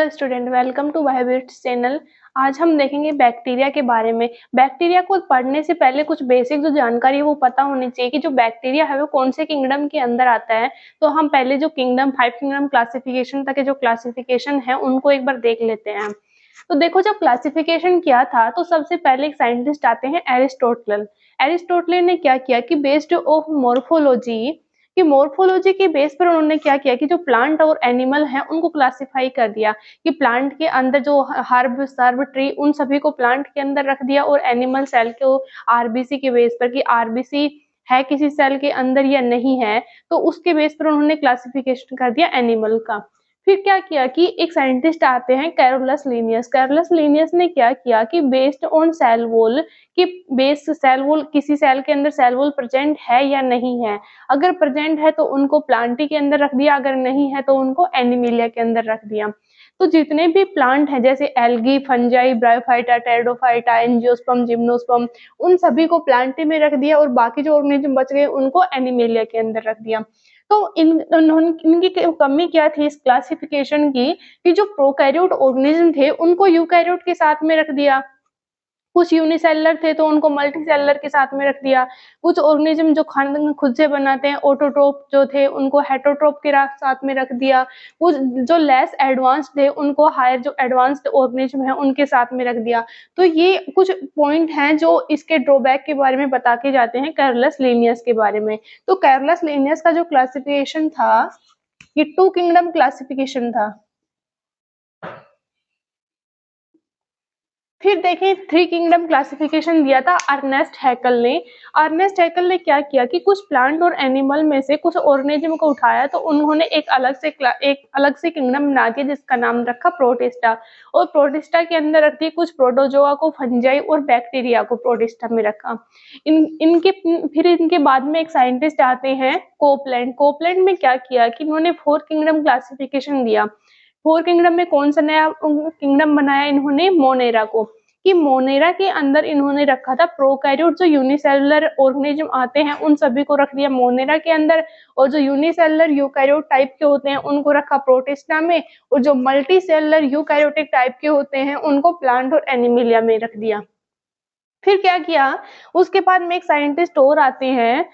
Student, welcome to Biobits channel. आज हम देखेंगे बैक्टीरिया के बारे में। बैक्टीरिया को पढ़ने से पहले कुछ बेसिक जो जानकारी है वो पता होनी चाहिए कि जो बैक्टीरिया है वो कौन से किंगडम के अंदर आता है। तो हम पहले जो किंगडम 5 किंगडम क्लासिफिकेशन तक के जो क्लासिफिकेशन है उनको एक बार देख लेते हैं। तो देखो, जब क्लासिफिकेशन किया था तो सबसे पहले एक साइंटिस्ट आते हैं एरिस्टोटल। एरिस्टोटल ने क्या किया कि बेस्ड ऑफ मोर्फोलॉजी के बेस पर उन्होंने क्या किया कि जो प्लांट और एनिमल है उनको क्लासिफाई कर दिया कि प्लांट के अंदर जो हर्ब सर्ब ट्री उन सभी को प्लांट के अंदर रख दिया और एनिमल सेल को आरबीसी के बेस पर कि आरबीसी है किसी सेल के अंदर या नहीं है, तो उसके बेस पर उन्होंने क्लासिफिकेशन कर दिया एनिमल का। फिर क्या किया कि एक साइंटिस्ट आते हैं कैरोलस लीनियस। कैरोलस लीनियस ने क्या किया कि बेस्ड ऑन सेल वॉल कि बेस सेल वॉल किसी सेल के अंदर सेल वॉल प्रेजेंट है या नहीं है। अगर प्रेजेंट है तो उनको प्लांटी के अंदर रख दिया, अगर नहीं है तो उनको एनिमिलिया के अंदर रख दिया। तो जितने भी प्लांट हैं जैसे algae, fungi, bryophyta, pteridophyta, angiosperm, gymnosperm, उन सभी को प्लांटी में रख दिया और बाकी जो ऑर्गेनिज्म बच गए उनको एनिमिलिया के अंदर रख दिया। तो इनकी कमी क्या थी इस क्लासिफिकेशन की कि जो प्रोकैरियोट ऑर्गेनिज्म थे उनको यूकैरियोट के साथ में रख दिया, कुछ यूनिसेलुलर थे तो उनको मल्टीसेलुलर के साथ में रख दिया, कुछ ऑर्गेनिज्म जो खाना खुद से बनाते हैं ऑटोट्रोप जो थे उनको हेटरोट्रोप के साथ में रख दिया, कुछ जो लेस एडवांस्ड थे उनको हायर जो एडवांस्ड ऑर्गेनिज्म है उनके साथ में रख दिया। तो ये कुछ पॉइंट हैं जो इसके ड्रॉबैक के बारे में बता के जाते हैं कैरोलस लीनियस के बारे में। तो कैरोलस लीनियस का जो क्लासिफिकेशन था ये 2 किंगडम क्लासिफिकेशन था। फिर देखें 3 किंगडम क्लासिफिकेशन दिया था अर्नेस्ट हैकल ने। अर्नेस्ट हैकल ने क्या किया कि कुछ प्लांट और एनिमल में से कुछ ऑर्गेनिज्म को उठाया तो उन्होंने एक अलग से किंगडम बना दिया जिसका नाम रखा प्रोटिस्टा। और प्रोटिस्टा के अंदर रख दिए कुछ प्रोटोजोआ को, फंजाई और बैक्टीरिया को प्रोटिस्टा में रखा। इनके बाद में एक साइंटिस्ट आते हैं कोपलैंड। कोपलैंड में क्या किया कि इन्होंने 4 किंगडम क्लासिफिकेशन दिया। 4 किंगडम में कौन सा नया किंगडम बनाया इन्होंने? मोनेरा को। कि मोनेरा के अंदर इन्होंने रखा था प्रोकैरियोट जो यूनिसेलुलर ऑर्गेनिज्म आते हैं उन सभी को रख दिया मोनेरा के अंदर, और जो यूनिसेलुलर यूकैरियोट टाइप के होते हैं उनको रखा प्रोटिस्टा में, और जो मल्टीसेलुलर यूकैरियोटिक टाइप के होते हैं उनको प्लांट और एनिमिलिया में रख दिया। फिर क्या किया, उसके बाद में एक साइंटिस्ट और आते हैं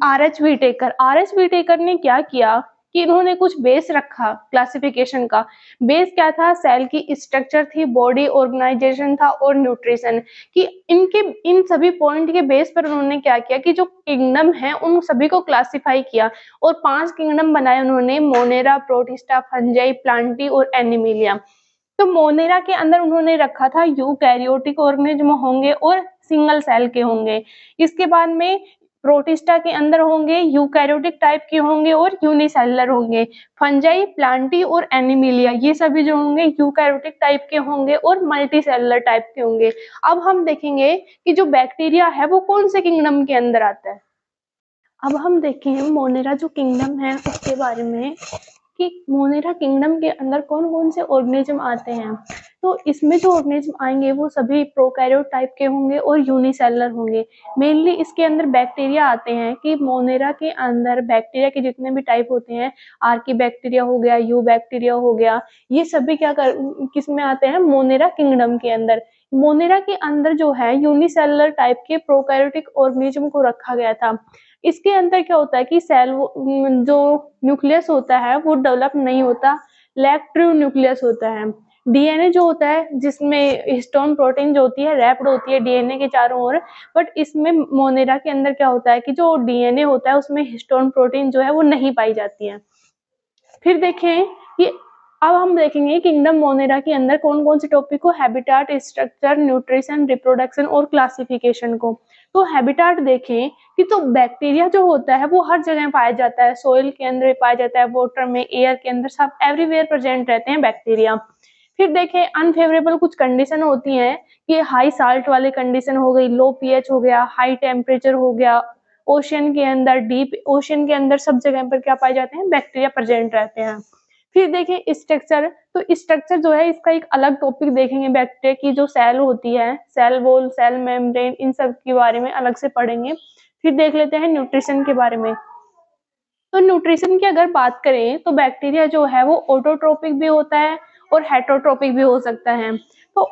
आर.एच. व्हिटेकर। आर.एच. व्हिटेकर ने क्या किया कि इन्होंने कुछ बेस रखा क्लासिफिकेशन का। बेस क्या था? सेल की स्ट्रक्चर थी, बॉडी ऑर्गेनाइजेशन था और न्यूट्रिशन। कि इन सभी पॉइंट के बेस पर उन्होंने क्या किया कि जो किंगडम है उन सभी को क्लासिफाई किया और 5 किंगडम बनाए उन्होंने, मोनेरा, प्रोटिस्टा, फंजाई, प्लांटी और एनिमिलिया। तो मोनेरा के अंदर उन्होंने रखा था यूकैरियोटिक ऑर्गेनिज्म होंगे और सिंगल सेल के होंगे। इसके बाद में प्रोटिस्टा के अंदर होंगे यूकैरियोटिक टाइप के होंगे और यूनिसेलुलर होंगे। फंजाई, प्लांटी और एनिमिलिया ये सभी जो होंगे यूकैरियोटिक टाइप के होंगे और मल्टीसेलुलर टाइप के होंगे। अब हम देखेंगे कि जो बैक्टीरिया है वो कौन से किंगडम के अंदर आता है। अब हम देखें मोनेरा जो किंगडम है उसके बारे में कि मोनेरा किंगडम के अंदर कौन कौन से ऑर्गेनिज्म आते हैं। तो इसमें जो ऑर्गेनिज्म आएंगे वो सभी प्रोकैरियोट टाइप के होंगे और यूनिसेलुलर होंगे। मेनली इसके अंदर बैक्टीरिया आते हैं कि मोनेरा के अंदर बैक्टीरिया के जितने भी टाइप होते हैं, आर्की बैक्टीरिया हो गया, यू बैक्टीरिया हो गया, ये सभी किस में आते हैं? मोनेरा किंगडम के अंदर। मोनेरा के अंदर जो है यूनिसेलुलर टाइप के प्रोकैरियोटिक ऑर्गेनिज्म को रखा गया था। इसके अंदर क्या होता है कि सेल जो न्यूक्लियस होता है वो डेवलप नहीं होता, लैक ट्रू न्यूक्लियस होता है। डीएनए जो होता है जिसमें हिस्टोन प्रोटीन जो होती है रैप्ड होती है डीएनए के चारों ओर, बट इसमें मोनेरा के अंदर क्या होता है कि जो डीएनए होता है उसमें हिस्टोन प्रोटीन जो है वो नहीं पाई जाती है। फिर देखें कि अब हम देखेंगे किंगडम मोनेरा के अंदर कौन कौन से टॉपिक को, हैबिटाट, स्ट्रक्चर, न्यूट्रिशन, रिप्रोडक्शन और क्लासिफिकेशन को। तो हैबिटाट देखें कि तो बैक्टीरिया जो होता है वो हर जगह पाया जाता है, सोइल के अंदर पाया जाता है, वाटर में, एयर के अंदर, सब एवरीवेयर प्रेजेंट रहते हैं बैक्टीरिया। फिर देखें अनफेवरेबल कुछ कंडीशन होती हैं कि हाई साल्ट वाले कंडीशन हो गई, लो पीएच हो गया, हाई टेम्परेचर हो गया, ओशियन के अंदर, डीप ओशियन के अंदर सब जगह पर क्या पाए जाते हैं? बैक्टीरिया प्रेजेंट रहते हैं। फिर देखें स्ट्रक्चर, तो स्ट्रक्चर जो है इसका एक अलग टॉपिक देखेंगे, बैक्टीरिया की जो सेल होती है, सेल वॉल, सेल मेम्ब्रेन, इन सब के बारे में अलग से पढ़ेंगे। फिर देख लेते हैं न्यूट्रिशन के बारे में। तो न्यूट्रिशन की अगर बात करें तो बैक्टीरिया जो है वो ऑटोट्रोपिक भी होता है और हेटरोट्रोपिक भी हो सकता है। तो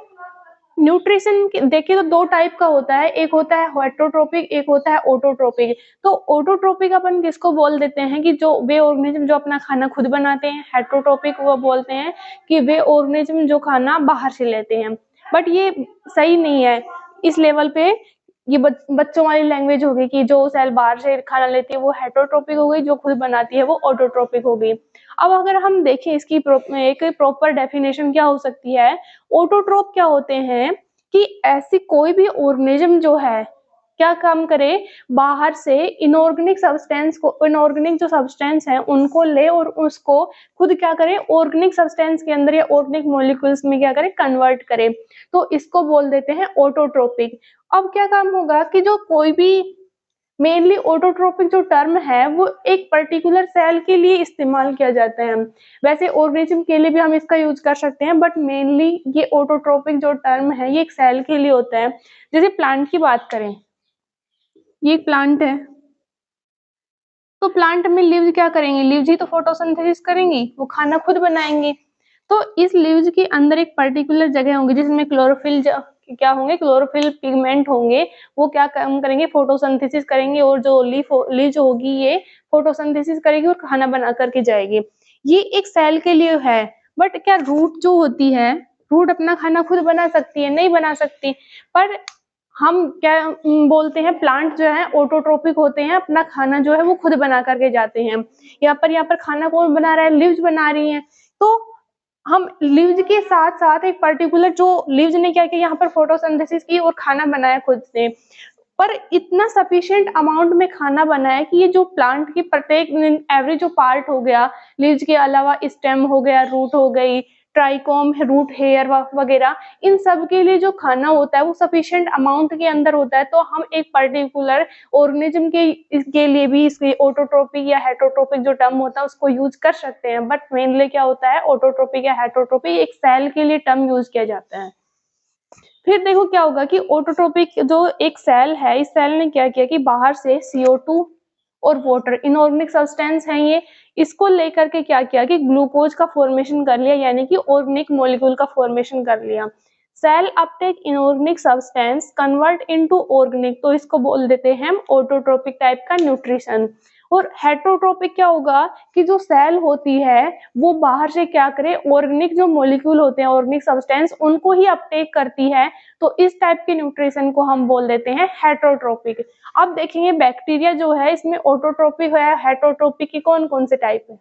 न्यूट्रिशन देखिए तो दो टाइप का होता है, एक होता है हेटरोट्रोपिक, एक होता है ऑटोट्रोपिक। तो ऑटोट्रोपिक अपन किसको बोल देते हैं कि जो वे ऑर्गेनिज्म जो अपना खाना खुद बनाते हैं। हेटरोट्रोपिक वो बोलते हैं कि वे ऑर्गेनिज्म जो खाना बाहर से लेते हैं। बट ये सही नहीं है इस लेवल पे। ये बच्चों वाली लैंग्वेज होगी कि जो सेल बाहर से खाना लेती है वो हेटरोट्रोपिक हो गई, जो खुद बनाती है वो ऑटोट्रोपिक हो गई। अब अगर हम देखें इसकी एक प्रॉपर डेफिनेशन क्या हो सकती है। ऑटोट्रोप क्या होते हैं कि ऐसी कोई भी ऑर्गेनिज्म जो है क्या काम करे, बाहर से इनऑर्गेनिक सब्सटेंस को, इनऑर्गेनिक जो सब्सटेंस है उनको ले और उसको खुद क्या करे, ऑर्गेनिक सब्सटेंस के अंदर या ऑर्गेनिक मॉलिक्यूल्स में क्या करे, कन्वर्ट करे। तो इसको बोल देते हैं ऑटोट्रोपिक। अब क्या काम होगा कि जो कोई भी मेनली ऑटोट्रोपिक जो टर्म है वो एक पर्टिकुलर सेल के लिए इस्तेमाल किया जाता है। वैसे ऑर्गेनिज्म के लिए भी हम इसका यूज कर सकते हैं, बट मेनली ये ऑटोट्रोपिक जो टर्म है ये एक सेल के लिए होता है। जैसे प्लांट की बात करें, ये एक प्लांट है, तो प्लांट में लीव्स क्या करेंगे, लीव्स ही तो फोटोसिंथेसिस करेंगी, वो खाना खुद बनाएंगे। तो इस लीव्स के अंदर एक पर्टिकुलर जगह होंगी जिसमें क्लोरोफिल क्या होंगे, क्लोरोफिल पिगमेंट होंगे। वो क्या काम करेंगे, फोटोसिंथेसिस करेंगे और जो लीव्स होगी ये फोटोसिंथेसिस करेगी और खाना बना करके जाएगी। ये एक सेल के लिए है। बट क्या रूट जो होती है, रूट अपना खाना खुद बना सकती है, नहीं बना सकती। पर हम क्या बोलते हैं, प्लांट जो है ऑटोट्रोपिक होते हैं, अपना खाना जो है वो खुद बना करके जाते हैं। यहाँ पर खाना कौन बना रहा है, लीव्स बना रही हैं। तो हम लीव्स के साथ साथ एक पर्टिकुलर जो लीव्स ने क्या किया, यहाँ पर फोटोसिंथेसिस की और खाना बनाया खुद से। पर इतना सफिशिएंट अमाउंट में खाना बनाया कि ये जो प्लांट की प्रत्येक एवरी जो पार्ट हो गया, लीव्स के अलावा स्टेम हो गया, रूट हो गई, ट्राइकोम, रूट हेयर वगैरह, इन सब के लिए जो खाना होता है वो सफिशिएंट अमाउंट के अंदर होता है। तो हम एक पर्टिकुलर ऑर्गेनिज्म के लिए भी इसके ऑटोट्रोपिक या हेटरोट्रोपिक जो टर्म होता है उसको यूज कर सकते हैं। बट मेनली क्या होता है, ऑटोट्रोपिक या हेटरोट्रोपिक एक सेल के लिए टर्म यूज किया जाता है। फिर देखो क्या होगा कि ऑटोट्रोपिक जो एक सेल है, इस सेल ने क्या किया कि बाहर से CO2 और वाटर, इनऑर्गेनिक सब्सटेंस है ये, इसको लेकर के क्या किया कि ग्लूकोज का फॉर्मेशन कर लिया, यानी कि ऑर्गेनिक मॉलिक्यूल का फॉर्मेशन कर लिया। Cell uptake inorganic substance convert into organic, तो इसको बोल देते हैं हम ऑटोट्रोपिक टाइप का न्यूट्रिशन। और हेटरोट्रोपिक क्या होगा कि जो सेल होती है वो बाहर से क्या करे, ऑर्गेनिक जो मॉलिक्यूल होते हैं, ऑर्गेनिक सब्सटेंस, उनको ही अपटेक करती है। तो इस टाइप के न्यूट्रिशन को हम बोल देते हैं हेटरोट्रोपिक। अब देखेंगे बैक्टीरिया जो है इसमें ऑटोट्रोपिक है, हेटरोट्रोपिक की कौन कौन से टाइप है,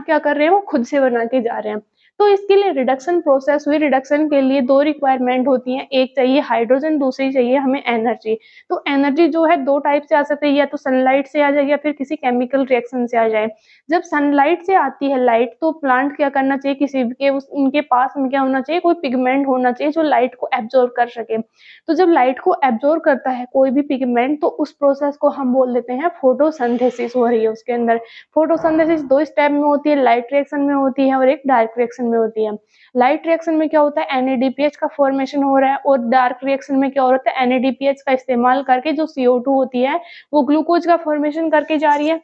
क्या कर रहे हैं वो खुद से बना के जा रहे हैं। तो इसके लिए रिडक्शन प्रोसेस हुई। रिडक्शन के लिए दो रिक्वायरमेंट होती हैं, एक चाहिए हाइड्रोजन, दूसरी चाहिए हमें एनर्जी। तो एनर्जी जो है दो टाइप से आ सकती है, या तो सनलाइट से आ जाए या फिर किसी केमिकल रिएक्शन से आ जाए। जब सनलाइट से आती है लाइट, तो प्लांट क्या करना चाहिए, किसी के उनके पास में क्या होना चाहिए, कोई पिगमेंट होना चाहिए जो लाइट को एब्जॉर्ब कर सके। तो जब लाइट को एब्जॉर्ब करता है कोई भी पिगमेंट, तो उस प्रोसेस को हम बोल देते हैं फोटोसिंथेसिस हो रही है उसके अंदर। फोटोसिंथेसिस दो स्टेप में होती है, लाइट रिएक्शन में होती है और एक डार्क रिएक्शन में होती है। लाइट रिएक्शन में क्या होता है, NADPH का फॉर्मेशन हो रहा है, और डार्क रिएक्शन में क्या हो रहा है, NADPH का इस्तेमाल करके जो CO2 होती है वो ग्लूकोज का फॉर्मेशन करके जा रही है।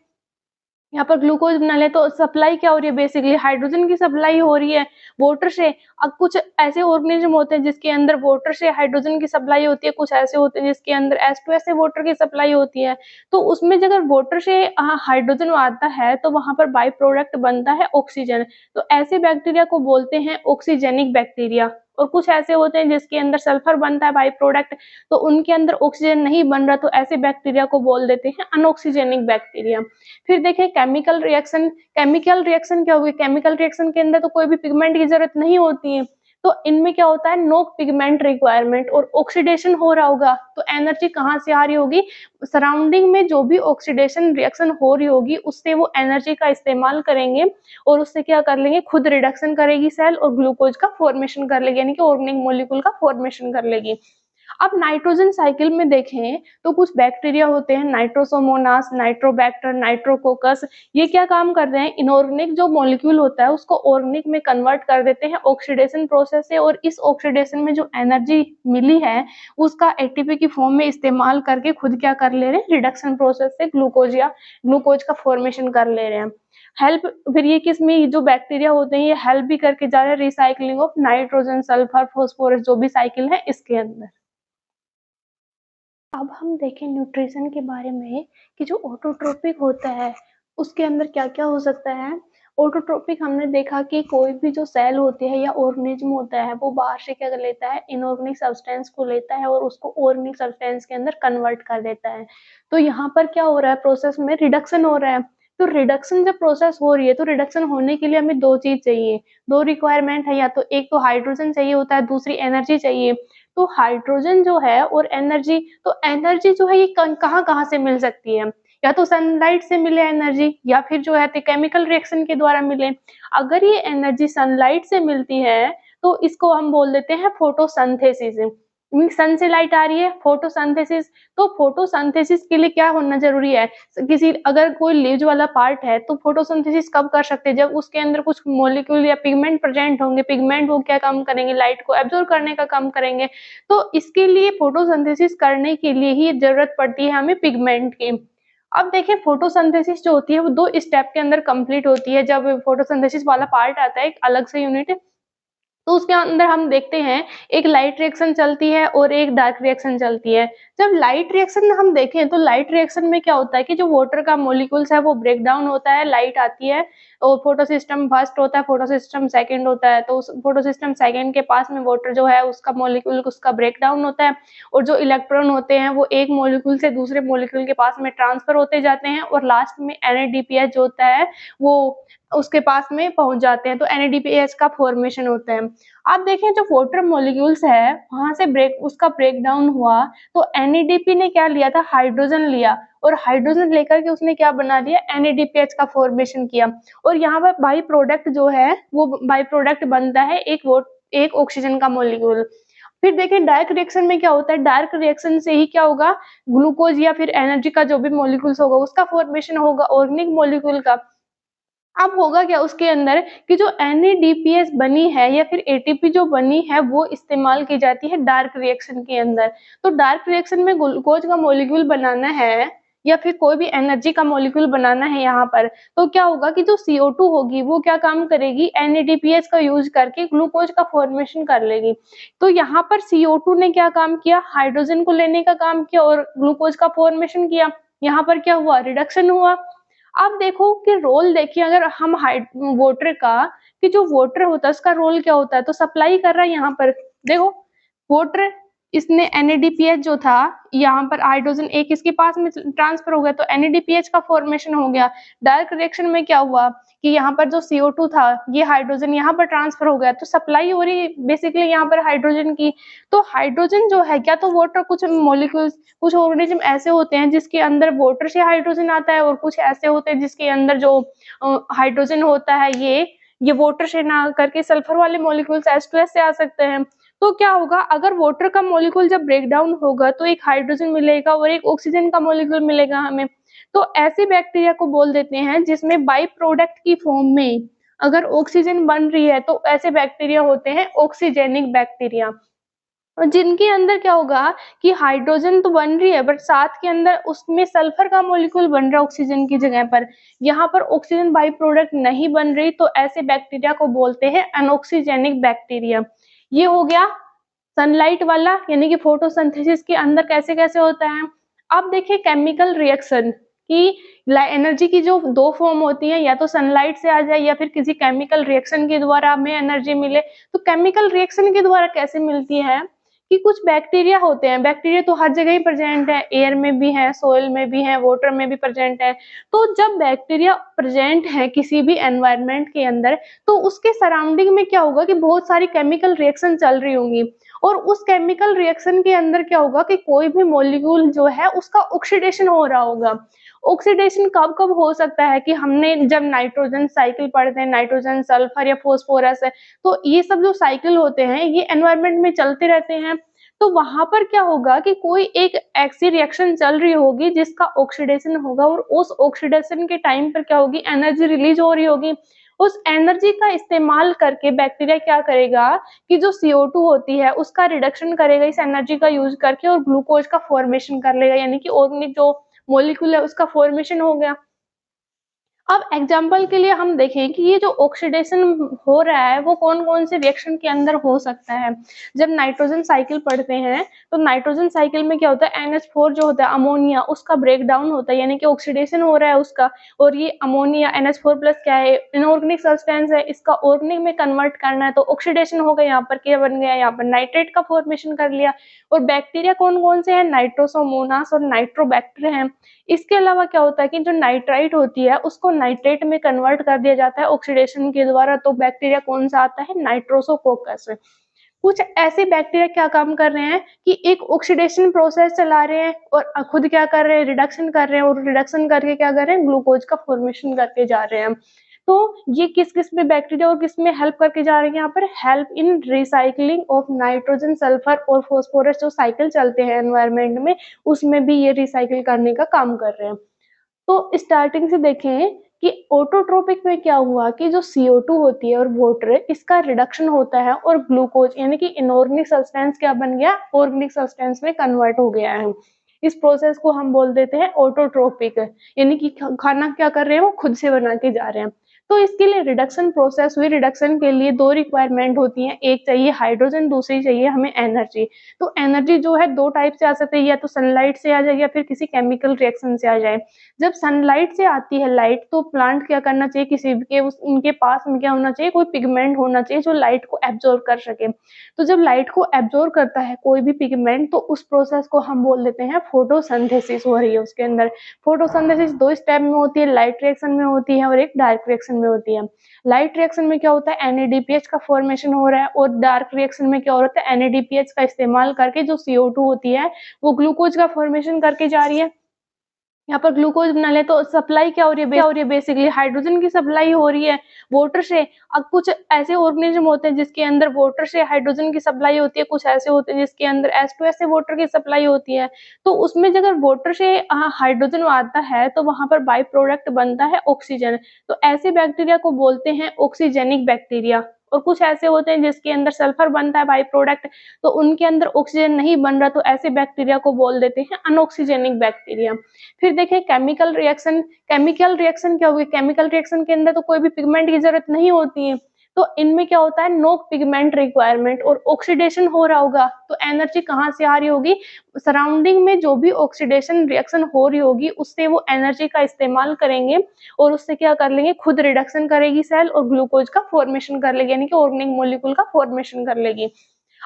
यहाँ पर ग्लूकोज बना ले तो सप्लाई क्या हो रही है, बेसिकली हाइड्रोजन की सप्लाई हो रही है वाटर से। अब कुछ ऐसे ऑर्गेनिज्म होते हैं जिसके अंदर वाटर से हाइड्रोजन की सप्लाई होती है, कुछ ऐसे होते हैं जिसके अंदर H2S से वाटर की सप्लाई होती है। तो उसमें अगर वाटर से हाइड्रोजन आता है तो वहां पर बाई प्रोडक्ट बनता है ऑक्सीजन। तो ऐसे बैक्टीरिया को बोलते हैं ऑक्सीजेनिक बैक्टीरिया। और कुछ ऐसे होते हैं जिसके अंदर सल्फर बनता है बाई प्रोडक्ट, तो उनके अंदर ऑक्सीजन नहीं बन रहा, तो ऐसे बैक्टीरिया को बोल देते हैं अनऑक्सीजेनिक बैक्टीरिया। फिर देखें केमिकल रिएक्शन। केमिकल रिएक्शन क्या होगी, केमिकल रिएक्शन के अंदर तो कोई भी पिगमेंट की जरूरत नहीं होती है, तो इनमें क्या होता है, नो पिगमेंट रिक्वायरमेंट, और ऑक्सीडेशन हो रहा होगा तो एनर्जी कहाँ से आ रही होगी, सराउंडिंग में जो भी ऑक्सीडेशन रिएक्शन हो रही होगी उससे वो एनर्जी का इस्तेमाल करेंगे और उससे क्या कर लेंगे, खुद रिडक्शन करेगी सेल और ग्लूकोज का फॉर्मेशन कर लेगी, यानी कि ऑर्गेनिक मॉलिक्यूल का फॉर्मेशन कर लेगी। अब नाइट्रोजन साइकिल में देखें तो कुछ बैक्टीरिया होते हैं, नाइट्रोसोमोनास, नाइट्रोबैक्टर, नाइट्रोकोकस। ये क्या काम कर रहे हैं, इनऑर्गेनिक जो मॉलिक्यूल होता है उसको ऑर्गेनिक में कन्वर्ट कर देते हैं ऑक्सीडेशन प्रोसेस से, और इस ऑक्सीडेशन में जो एनर्जी मिली है उसका एटीपी की फॉर्म में इस्तेमाल करके खुद क्या कर ले रहे हैं, रिडक्शन प्रोसेस से ग्लूकोज या ग्लूकोज का फॉर्मेशन कर ले रहे हैं। हेल्प फिर ये किसमें, जो बैक्टीरिया होते हैं ये हेल्प भी करके जा रहे हैं recycling of nitrogen, sulphur, phosphorus, जो भी साइकिल है इसके अंदर। अब हम देखें न्यूट्रिशन के बारे में कि जो ऑटोट्रोपिक होता है उसके अंदर क्या क्या हो सकता है। ऑटोट्रोपिक हमने देखा कि कोई भी जो सेल होती है या ऑर्गेनिज्म होता है वो बाहर से क्या कर लेता है, इनऑर्गेनिक सब्सटेंस को लेता है और उसको ऑर्गेनिक सब्सटेंस के अंदर कन्वर्ट कर देता है। तो यहाँ पर क्या हो रहा है, प्रोसेस में रिडक्शन हो रहा है। तो रिडक्शन जब प्रोसेस हो रही है तो रिडक्शन होने के लिए हमें दो चीज चाहिए, दो रिक्वायरमेंट है, या तो एक तो हाइड्रोजन चाहिए होता है, दूसरी एनर्जी चाहिए। तो हाइड्रोजन जो है और एनर्जी, तो एनर्जी जो है ये कहाँ कहाँ से मिल सकती है, या तो सनलाइट से मिले एनर्जी या फिर जो है केमिकल रिएक्शन के द्वारा मिले। अगर ये एनर्जी सनलाइट से मिलती है तो इसको हम बोल देते हैं फोटोसिंथेसिस। सन से लाइट आ रही है, फोटोसिंथेसिस। तो फोटोसिंथेसिस के लिए क्या होना जरूरी है, किसी अगर कोई लीव्स वाला पार्ट है तो फोटोसिंथेसिस कब कर सकते हैं, जब उसके अंदर कुछ मॉलिक्यूल या पिगमेंट प्रेजेंट होंगे। पिगमेंट वो क्या काम करेंगे, लाइट को एब्जॉर्ब करने का काम करेंगे। तो इसके लिए फोटोसिंथेसिस करने के लिए ही जरूरत पड़ती है हमें पिगमेंट की। अब देखें फोटोसिंथेसिस जो होती है वो दो स्टेप के अंदर कंप्लीट होती है। जब फोटोसिंथेसिस वाला पार्ट आता है एक अलग से यूनिट, तो उसके अंदर हम देखते हैं एक लाइट रिएक्शन चलती है और एक डार्क रिएक्शन चलती है। जब लाइट रिएक्शन हम देखें तो लाइट रिएक्शन में क्या होता है कि जो वाटर का मॉलिक्यूल्स है वो ब्रेक डाउन होता है, लाइट आती है और फोटो सिस्टम फर्स्ट होता है, फोटो सिस्टम सेकंड होता है। तो उस फोटो सिस्टम सेकंड के पास में वाटर जो है उसका मॉलिक्यूल उसका ब्रेक डाउन होता है, और जो इलेक्ट्रॉन होते हैं वो एक मॉलिक्यूल से दूसरे मॉलिक्यूल के पास में ट्रांसफर होते जाते हैं, और लास्ट में NADPH जो होता है वो उसके पास में पहुंच जाते हैं। तो NADPH का फॉर्मेशन होता है। आप देखें जो वाटर मॉलिक्यूल्स है वहां से उसका ब्रेक डाउन हुआ, तो NADP ने क्या लिया था, हाइड्रोजन लिया, और हाइड्रोजन लेकर के उसने क्या बना दिया, NADPH का फॉर्मेशन किया। और यहाँ पर बाई प्रोडक्ट जो है वो बाई प्रोडक्ट बनता है एक ऑक्सीजन का मॉलिक्यूल। फिर देखिए डार्क रिएक्शन में क्या होता है, डार्क रिएक्शन से ही क्या होगा, ग्लूकोज या फिर एनर्जी का जो भी मॉलिक्यूल्स होगा उसका फॉर्मेशन होगा ऑर्गेनिक मॉलिक्यूल का। अब होगा क्या उसके अंदर कि जो NADPH बनी है या फिर ATP जो बनी है वो इस्तेमाल की जाती है डार्क रिएक्शन के अंदर। तो डार्क रिएक्शन में ग्लूकोज का मॉलिक्यूल बनाना है या फिर कोई भी एनर्जी का मॉलिक्यूल बनाना है यहाँ पर, तो क्या होगा कि जो CO2 होगी वो क्या काम करेगी, NADPH का यूज करके ग्लूकोज का फॉर्मेशन कर लेगी। तो यहाँ पर CO2 ने क्या काम किया, हाइड्रोजन को लेने का काम किया और ग्लूकोज का फॉर्मेशन किया। यहाँ पर क्या हुआ, रिडक्शन हुआ। अब देखो कि रोल देखिए, अगर हम वाटर का, कि जो वाटर होता है उसका रोल क्या होता है, तो सप्लाई कर रहा है यहाँ पर। देखो वाटर, इसने NADPH जो था यहाँ पर हाइड्रोजन एक इसके पास में ट्रांसफर हो गया तो NADPH का फॉर्मेशन हो गया। डार्क रिएक्शन में क्या हुआ कि यहाँ पर जो CO2 था ये हाइड्रोजन यहाँ पर ट्रांसफर हो गया, तो सप्लाई हो रही बेसिकली यहाँ पर हाइड्रोजन की। तो हाइड्रोजन जो है क्या, तो वाटर, कुछ मॉलिक्यूल्स, कुछ ऑर्गेनिज्म ऐसे होते हैं जिसके अंदर वाटर से हाइड्रोजन आता है, और कुछ ऐसे होते हैं जिसके अंदर जो हाइड्रोजन होता है ये वाटर से ना करके सल्फर वाले मॉलिक्यूल्स H2S से आ सकते हैं। तो क्या होगा, अगर वाटर का मॉलिक्यूल जब ब्रेक डाउन होगा तो एक हाइड्रोजन मिलेगा और एक ऑक्सीजन का मॉलिक्यूल मिलेगा हमें। तो ऐसे बैक्टीरिया को बोल देते हैं जिसमें बाई प्रोडक्ट की फॉर्म में अगर ऑक्सीजन बन रही है, तो ऐसे बैक्टीरिया होते हैं ऑक्सीजेनिक बैक्टीरिया। और जिनके अंदर क्या होगा कि हाइड्रोजन तो बन रही है बट साथ के अंदर उसमें सल्फर का मॉलिक्यूल बन रहा है ऑक्सीजन की जगह पर, यहाँ पर ऑक्सीजन बाई प्रोडक्ट नहीं बन रही, तो ऐसे बैक्टीरिया को बोलते हैं अनऑक्सीजेनिक बैक्टीरिया। ये हो गया सनलाइट वाला, यानी कि फोटोसिंथेसिस के अंदर कैसे कैसे होता है। अब देखिए केमिकल रिएक्शन की एनर्जी की जो दो फॉर्म होती है, या तो सनलाइट से आ जाए या फिर किसी केमिकल रिएक्शन के द्वारा हमें एनर्जी मिले। तो केमिकल रिएक्शन के द्वारा कैसे मिलती है कि कुछ बैक्टीरिया होते हैं, बैक्टीरिया तो हर जगह ही प्रेजेंट है, एयर में भी है, सोइल में भी है, वाटर में भी प्रेजेंट है। तो जब बैक्टीरिया प्रेजेंट है किसी भी एनवायरनमेंट के अंदर, तो उसके सराउंडिंग में क्या होगा कि बहुत सारी केमिकल रिएक्शन चल रही होंगी, और उस केमिकल रिएक्शन के अंदर क्या होगा कि कोई भी मॉलिक्यूल जो है उसका ऑक्सीडेशन हो रहा होगा। ऑक्सीडेशन कब कब हो सकता है कि हमने जब नाइट्रोजन साइकिल पढ़ते हैं, नाइट्रोजन, सल्फर या फोस्फोरस है, तो ये सब जो साइकिल होते हैं ये एनवायरनमेंट में चलते रहते हैं। तो वहां पर क्या होगा कि कोई एक ऐसी रिएक्शन चल रही होगी जिसका ऑक्सीडेशन होगा, और उस ऑक्सीडेशन के टाइम पर क्या होगी, एनर्जी रिलीज हो रही होगी। उस एनर्जी का इस्तेमाल करके बैक्टीरिया क्या करेगा कि जो CO2 होती है उसका रिडक्शन करेगा इस एनर्जी का यूज करके, और ग्लूकोज का फॉर्मेशन कर लेगा, यानी कि ऑर्गेनिक जो मॉलिक्यूल है उसका फॉर्मेशन हो गया। अब एग्जाम्पल के लिए हम देखें कि ये जो ऑक्सीडेशन हो रहा है वो कौन कौन से रिएक्शन के अंदर हो सकता है। जब नाइट्रोजन साइकिल पढ़ते हैं तो नाइट्रोजन साइकिल में क्या होता है, NH4 जो होता है अमोनिया, उसका ब्रेक डाउन होता है, यानी कि ऑक्सीडेशन हो रहा है उसका। और ये अमोनिया NH4 प्लस क्या है, इनऑर्गेनिक सब्सटेंस है, इसका ऑर्गेनिक में कन्वर्ट करना है, तो ऑक्सीडेशन हो गया। यहाँ पर क्या बन गया, यहाँ पर नाइट्रेट का फॉर्मेशन कर लिया। और बैक्टीरिया कौन कौन से हैं, नाइट्रोसोमोनास और नाइट्रोबैक्टर हैं। इसके अलावा क्या होता है कि जो नाइट्राइट होती है उसको नाइट्रेट में कन्वर्ट कर दिया जाता है ऑक्सीडेशन के द्वारा। तो बैक्टीरिया कौन सा आता है, नाइट्रोसोकोकस। कुछ ऐसे बैक्टीरिया क्या काम कर रहे हैं कि एक ऑक्सीडेशन प्रोसेस चला रहे हैं और खुद क्या कर रहे हैं, रिडक्शन कर रहे हैं, और रिडक्शन करके क्या कर रहे हैं, ग्लूकोज का फॉर्मेशन करके जा रहे हैं। तो ये किस किस में बैक्टीरिया और किस में हेल्प करके जा रहे हैं, यहाँ पर help in recycling of nitrogen, sulphur और फॉस्फोरस, जो साइकिल चलते हैं एनवायरमेंट में उसमें भी ये रिसाइकिल करने का काम कर रहे हैं। तो स्टार्टिंग से देखें कि ऑटोट्रोपिक में क्या हुआ कि जो CO2 होती है और वाटर, इसका रिडक्शन होता है और ग्लूकोज यानी कि इनऑर्गेनिक सब्सटेंस क्या बन गया, ऑर्गेनिक सब्सटेंस में कन्वर्ट हो गया है। इस प्रोसेस को हम बोल देते हैं ऑटोट्रोपिक, यानी कि खाना क्या कर रहे हैं, वो खुद से बना के जा रहे हैं। तो इसके लिए रिडक्शन प्रोसेस हुई, रिडक्शन के लिए दो रिक्वायरमेंट होती है, एक चाहिए हाइड्रोजन, दूसरी चाहिए हमें एनर्जी। तो एनर्जी जो है दो टाइप से आ सकती है, या तो सनलाइट से आ जाए या फिर किसी केमिकल रिएक्शन से आ जाए। जब सनलाइट से आती है लाइट, तो प्लांट क्या करना चाहिए, किसी के उनके पास में क्या होना चाहिए, कोई पिगमेंट होना चाहिए जो लाइट को एब्जॉर्ब कर सके। तो जब लाइट को एब्जॉर्ब करता है कोई भी पिगमेंट, तो उस प्रोसेस को हम बोल देते हैं फोटोसिंथेसिस हो रही है उसके अंदर। फोटोसिंथेसिस दो स्टेप में होती है, लाइट रिएक्शन में होती है और एक डार्क रिएक्शन में होती है। लाइट रिएक्शन में क्या होता है, NADPH का फॉर्मेशन हो रहा है, और डार्क रिएक्शन में क्या हो रहा है, NADPH का इस्तेमाल करके जो CO2 होती है वो ग्लूकोज का फॉर्मेशन करके जा रही है। यहाँ पर ग्लूकोज बना ले तो सप्लाई क्या हो रही है, बेसिकली हाइड्रोजन की सप्लाई हो रही है वाटर से। अब कुछ ऐसे ऑर्गेनिज्म होते हैं जिसके अंदर वाटर से हाइड्रोजन की सप्लाई होती है, कुछ ऐसे होते हैं जिसके अंदर H2S से वाटर की सप्लाई होती है। तो उसमें अगर वाटर से हाइड्रोजन आता है तो वहां पर बाई प्रोडक्ट बनता है ऑक्सीजन। तो ऐसे बैक्टीरिया को बोलते हैं ऑक्सीजेनिक बैक्टीरिया। और कुछ ऐसे होते हैं जिसके अंदर सल्फर बनता है बाई प्रोडक्ट, तो उनके अंदर ऑक्सीजन नहीं बन रहा, तो ऐसे बैक्टीरिया को बोल देते हैं अनऑक्सीजेनिक बैक्टीरिया। फिर देखें केमिकल रिएक्शन। केमिकल रिएक्शन क्या होगी, केमिकल रिएक्शन के अंदर तो कोई भी पिगमेंट की जरूरत नहीं होती है, तो इनमें क्या होता है, नो पिगमेंट रिक्वायरमेंट, और ऑक्सीडेशन हो रहा होगा तो एनर्जी कहाँ से आ रही होगी, सराउंडिंग में जो भी ऑक्सीडेशन रिएक्शन हो रही होगी उससे वो एनर्जी का इस्तेमाल करेंगे, और उससे क्या कर लेंगे, खुद रिडक्शन करेगी सेल और ग्लूकोज का फॉर्मेशन कर लेगी, यानी कि ऑर्गेनिक मॉलिक्यूल का फॉर्मेशन कर लेगी।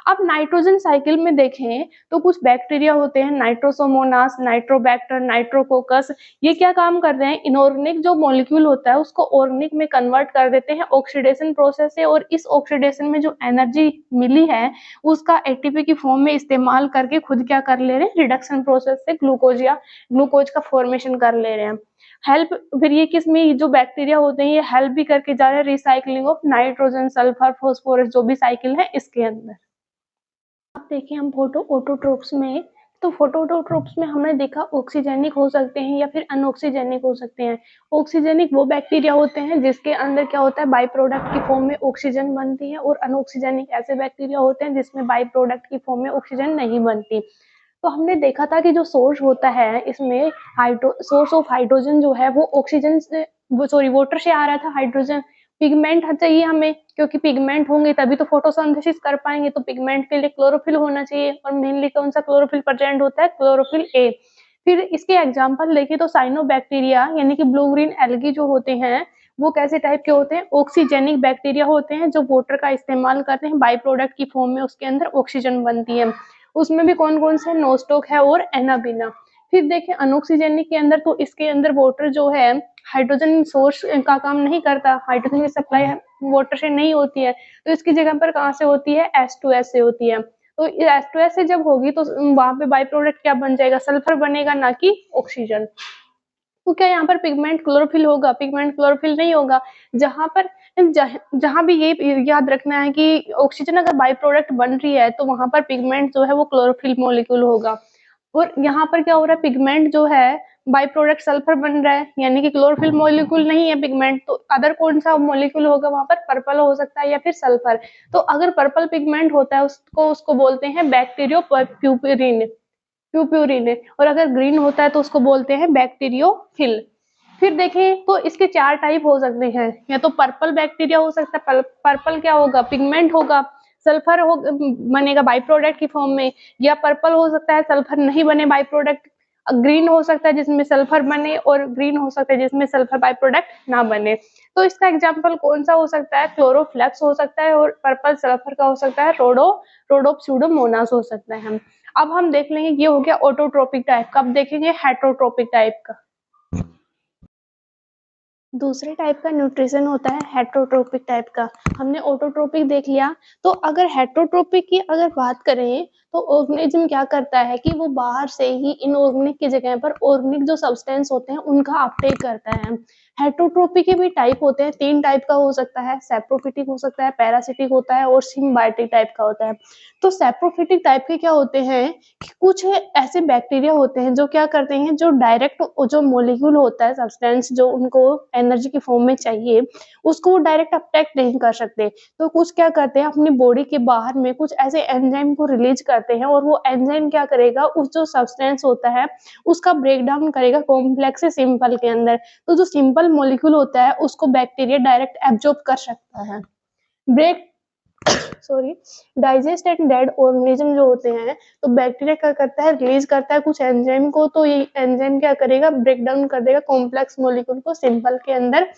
अब नाइट्रोजन साइकिल में देखें तो कुछ बैक्टीरिया होते हैं, नाइट्रोसोमोनास, नाइट्रोबैक्टर, नाइट्रोकोकस। ये क्या काम करते हैं, इनऑर्गेनिक जो मॉलिक्यूल होता है उसको ऑर्गेनिक में कन्वर्ट कर देते हैं ऑक्सीडेशन प्रोसेस से, और इस ऑक्सीडेशन में जो एनर्जी मिली है उसका ATP की फॉर्म में इस्तेमाल करके खुद क्या कर ले रहे हैं, रिडक्शन प्रोसेस से ग्लूकोज या ग्लूकोज का फॉर्मेशन कर ले रहे हैं। हेल्प फिर ये किसमें, जो बैक्टीरिया होते हैं ये हेल्प भी करके जा रहे हैं recycling of nitrogen, sulphur, phosphorus, जो भी साइकिल है इसके अंदर। अब देखिए हम ऑटोट्रोप्स में, तो फोटोट्रोप्स में हमने देखा ऑक्सीजेनिक हो सकते हैं या फिर अनऑक्सीजेनिक हो सकते हैं। ऑक्सीजेनिक वो बैक्टीरिया होते हैं जिसके अंदर क्या होता है, बाई प्रोडक्ट की फॉर्म में ऑक्सीजन बनती है, और अनऑक्सीजेनिक ऐसे बैक्टीरिया होते हैं जिसमें बाई प्रोडक्ट की फॉर्म में ऑक्सीजन नहीं बनती। तो हमने देखा था कि जो सोर्स होता है इसमें सोर्स ऑफ हाइड्रोजन जो है वो ऑक्सीजन से, वाटर से आ रहा था हाइड्रोजन। पिगमेंट चाहिए हमें, क्योंकि पिगमेंट होंगे तभी तो फोटोसिंथेसिस कर पाएंगे, तो पिगमेंट के लिए क्लोरोफिल होना चाहिए, और मेनली कौन सा क्लोरोफिल प्रेजेंट होता है, क्लोरोफिल A। फिर इसके एग्जांपल देखें तो साइनोबैक्टीरिया यानी कि ब्लू ग्रीन एल्गी जो होते हैं वो कैसे टाइप के होते हैं, ऑक्सीजेनिक बैक्टीरिया होते हैं जो वाटर का इस्तेमाल करते हैं, बाई प्रोडक्ट की फॉर्म में उसके अंदर ऑक्सीजन बनती है। उसमें भी कौन कौन से, नोस्टोक है और एनाबिना। फिर देखें अनऑक्सीजेनिक के अंदर, तो इसके अंदर वाटर जो है हाइड्रोजन सोर्स का काम नहीं करता, हाइड्रोजन की सप्लाई वाटर से नहीं होती है, तो इसकी जगह पर कहाँ से होती है, H2S से होती है। तो H2S से जब होगी तो वहां पे बाई प्रोडक्ट क्या बन जाएगा, सल्फर बनेगा, ना कि ऑक्सीजन। तो क्या यहाँ पर पिगमेंट क्लोरोफिल होगा, पिगमेंट क्लोरोफिल नहीं होगा। जहां पर जहाँ भी ये याद रखना है कि ऑक्सीजन अगर बाई प्रोडक्ट बन रही है तो वहां पर पिगमेंट जो है वो क्लोरोफिल मॉलिक्यूल होगा, और यहाँ पर क्या हो रहा है, पिगमेंट जो है बाई प्रोडक्ट सल्फर बन रहा है, यानी कि क्लोरोफिल मॉलिक्यूल नहीं है पिगमेंट, तो अदर कौन सा मॉलिक्यूल होगा वहां पर, पर्पल हो सकता है या फिर सल्फर। तो अगर पर्पल पिगमेंट होता है उसको बोलते हैं बैक्टीरियो प्यूपिरिन, प्यूप्यूरिन, और अगर ग्रीन होता है तो उसको बोलते हैं बैक्टीरियोफिल। फिर देखें तो इसके 4 टाइप हो सकते हैं, या तो पर्पल बैक्टीरिया हो सकता है, पर्पल क्या होगा, पिगमेंट होगा, सल्फर हो बनेगा बाई प्रोडक्ट की फॉर्म में, या पर्पल हो सकता है सल्फर नहीं बने बाई प्रोडक्ट, ग्रीन हो सकता है जिसमें सल्फर बने, और ग्रीन हो सकता है जिसमें सल्फर बाई प्रोडक्ट ना बने। तो इसका एग्जाम्पल कौन सा हो सकता है, क्लोरोफ्लेक्स हो सकता है, और पर्पल सल्फर का हो सकता है रोडोप्स्यूडोमोनास हो सकता है। अब हम देख लेंगे, ये हो गया ऑटोट्रोपिक टाइप का। अब देखेंगे हेटरोट्रोपिक टाइप का। दूसरे टाइप का न्यूट्रिशन होता है हेटरोट्रोपिक टाइप का। हमने ऑटोट्रोपिक देख लिया, तो अगर हेटरोट्रोपिक की अगर बात करें तो ऑर्गेनिज्म क्या करता है कि वो बाहर से ही इनऑर्गेनिक की जगह पर ऑर्गेनिक जो सब्सटेंस होते हैं उनका अपटेक करता है। हेटरोट्रोपिक के भी टाइप होते हैं, 3 टाइप का हो सकता है, सैप्रोफिटिक हो सकता है, पैरासिटिक होता है, और सिम्बायोटिक टाइप का होता है। तो सैप्रोफिटिक टाइप के क्या होते हैं कि कुछ ऐसे बैक्टीरिया होते हैं जो क्या करते हैं, जो डायरेक्ट जो मॉलिक्यूल होता है, सब्सटेंस जो उनको एनर्जी की फॉर्म में चाहिए, उसको वो डायरेक्ट अपटेक नहीं कर सकते। तो कुछ क्या करते हैं, अपनी बॉडी के बाहर में कुछ ऐसे एंजाइम को रिलीज करते हैं, और वो एंजाइम क्या करेगा, उस जो सब्सटेंस होता है उसका ब्रेक डाउन करेगा कॉम्प्लेक्स से सिंपल के अंदर। तो जो सिंपल मॉलिक्यूल होता है उसको बैक्टीरिया डायरेक्ट एब्जॉर्ब कर सकता है। Break sorry digest and dead organism जो होते हैं, तो बैक्टीरिया क्या करता है, रिलीज करता है कुछ एंजाइम को, तो ये एंजाइम क्या करेगा, ब्रेक डाउन कर देगा कॉम्प्लेक्स मॉलिक्यूल को सिंपल के अंदर।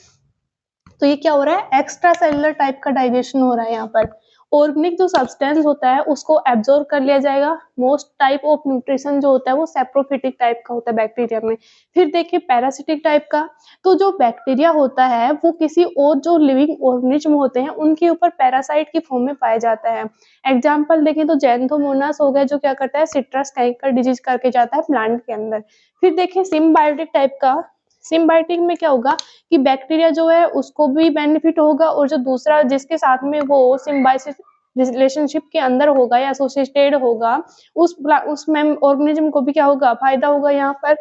तो ये क्या हो रहा है, एक्स्ट्रा सेलुलर टाइप का डाइजेशन हो रहा है। यहाँ पर ऑर्गेनिक जो सब्सटेंस होता है उसको एब्जॉर्ब कर लिया जाएगा। मोस्ट टाइप ऑफ न्यूट्रिशन जो होता है वो सेप्रोफिटिक टाइप का होता है बैक्टीरिया में। फिर देखिए पैरासिटिक टाइप का, तो जो बैक्टीरिया होता है वो किसी और जो लिविंग ऑर्गेनिज्म होते हैं उनके ऊपर पैरासाइट की फॉर्म में पाया जाता है। एग्जाम्पल देखें तो जैंथोमोनास हो गया, जो क्या करता है, सिट्रस कैंकर डिजीज करके जाता है प्लांट के अंदर। फिर देखिए सिम्बायोटिक टाइप का, सिम्बायोटिक में क्या होगा कि बैक्टीरिया जो है उसको भी बेनिफिट होगा, और जो दूसरा जिसके साथ में वो सिम्बायोसिस रिलेशनशिप के अंदर होगा या एसोसिएटेड होगा उस ऑर्गेनिज्म को भी क्या होगा, फायदा होगा यहाँ पर।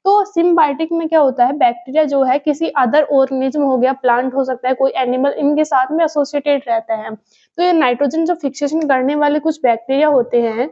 तो सिम्बायोटिक में क्या होता है, बैक्टीरिया जो है किसी अदर ऑर्गेनिज्म हो गया, प्लांट हो सकता है, कोई एनिमल, इनके साथ में एसोसिएटेड रहता है। तो ये नाइट्रोजन जो फिक्सेशन करने वाले कुछ बैक्टीरिया होते हैं,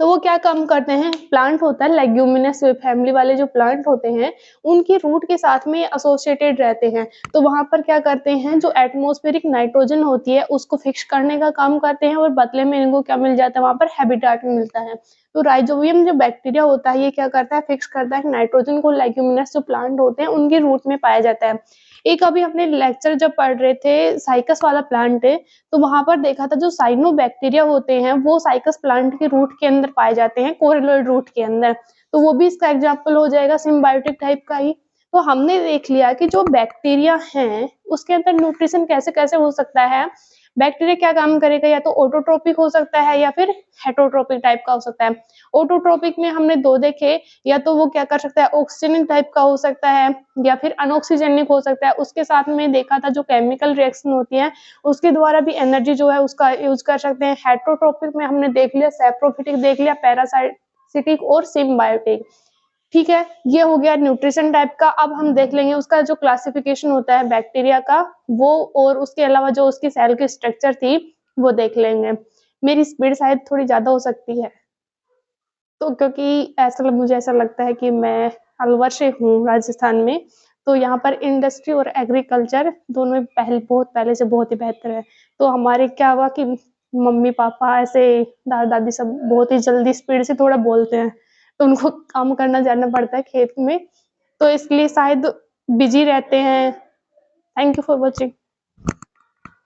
तो वो क्या काम करते हैं, प्लांट होता है लेग्यूमिनस फैमिली वाले जो प्लांट होते हैं उनके रूट के साथ में एसोसिएटेड रहते हैं। तो वहां पर क्या करते हैं, जो एटमॉस्फेरिक नाइट्रोजन होती है उसको फिक्स करने का काम करते हैं, और बदले में इनको क्या मिल जाता है, वहां पर हैबिटाट मिलता है। तो राइजोबियम जो बैक्टीरिया होता है ये क्या करता है, फिक्स करता है नाइट्रोजन को, लेग्यूमिनस जो प्लांट होते हैं उनके रूट में पाया जाता है। एक अभी हमने लेक्चर जब पढ़ रहे थे साइकस वाला प्लांट है, तो वहां पर देखा था जो साइनोबैक्टीरिया होते हैं वो साइकस प्लांट के रूट के अंदर पाए जाते हैं, कोरिलोइड रूट के अंदर। तो वो भी इसका एग्जाम्पल हो जाएगा सिम्बायोटिक टाइप का ही। तो हमने देख लिया कि जो बैक्टीरिया हैं उसके अंदर न्यूट्रिशन कैसे कैसे हो सकता है। बैक्टीरिया क्या काम करेगा, या तो ऑटोट्रोपिक हो सकता है या फिर हेटरोट्रोपिक टाइप का हो सकता है। ऑटोट्रोपिक में हमने 2 देखे, या तो वो क्या कर सकता है, ऑक्सीजनिक टाइप का हो सकता है या फिर अनऑक्सीजनिक हो सकता है। उसके साथ में देखा था जो केमिकल रिएक्शन होती है उसके द्वारा भी एनर्जी जो है उसका यूज कर सकते हैं। हेटरोट्रोपिक में हमने देख लिया, सैप्रोफिटिक देख लिया, पैरासाइटिक और सिम्बायोटिक। ठीक है, ये हो गया न्यूट्रिशन टाइप का। अब हम देख लेंगे उसका जो क्लासिफिकेशन होता है बैक्टीरिया का वो, और उसके अलावा जो उसकी सेल की स्ट्रक्चर थी वो देख लेंगे। मेरी स्पीड शायद थोड़ी ज्यादा हो सकती है, तो क्योंकि मुझे ऐसा लगता है कि मैं अलवर से हूँ राजस्थान में, तो यहाँ पर इंडस्ट्री और एग्रीकल्चर दोनों बहुत पहले से बहुत ही बेहतर है। तो हमारे क्या हुआ कि मम्मी पापा ऐसे दादा दादी सब बहुत ही जल्दी स्पीड से थोड़ा बोलते हैं, तो उनको काम करना जाना पड़ता है खेत में, तो इसलिए शायद बिजी रहते हैं। Thank you for watching.